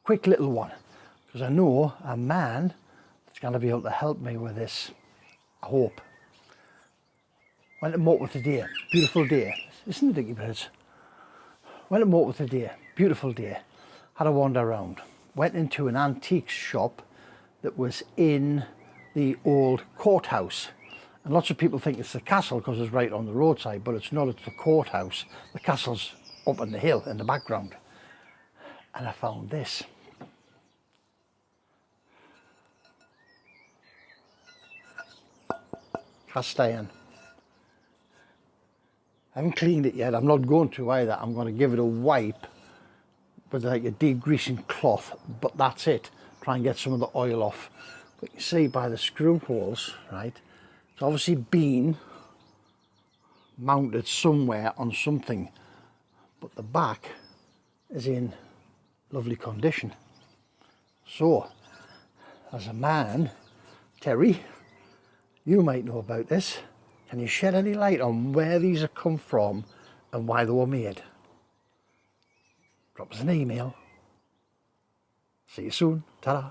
quick little one, because I know a man that's going to be able to help me with this, I hope. Went to Morpeth today, beautiful day. Listen to the dicky birds. Went to Morpeth today, beautiful day. Had a wander around. Went into an antique shop that was in the old courthouse. And lots of people think it's the castle because it's right on the roadside, but it's not, it's the courthouse. The castle's up on the hill in the background. And I found this. Cast iron. I haven't cleaned it yet, I'm not going to either. I'm going to give it a wipe with like a degreasing cloth, but that's it. Try and get some of the oil off. But you see by the screw holes, right, it's obviously been mounted somewhere on something, but the back is in lovely condition. So, as a man, Terry, you might know about this. Can you shed any light on where these have come from and why they were made? Drop us an email. See you soon. Ta-da.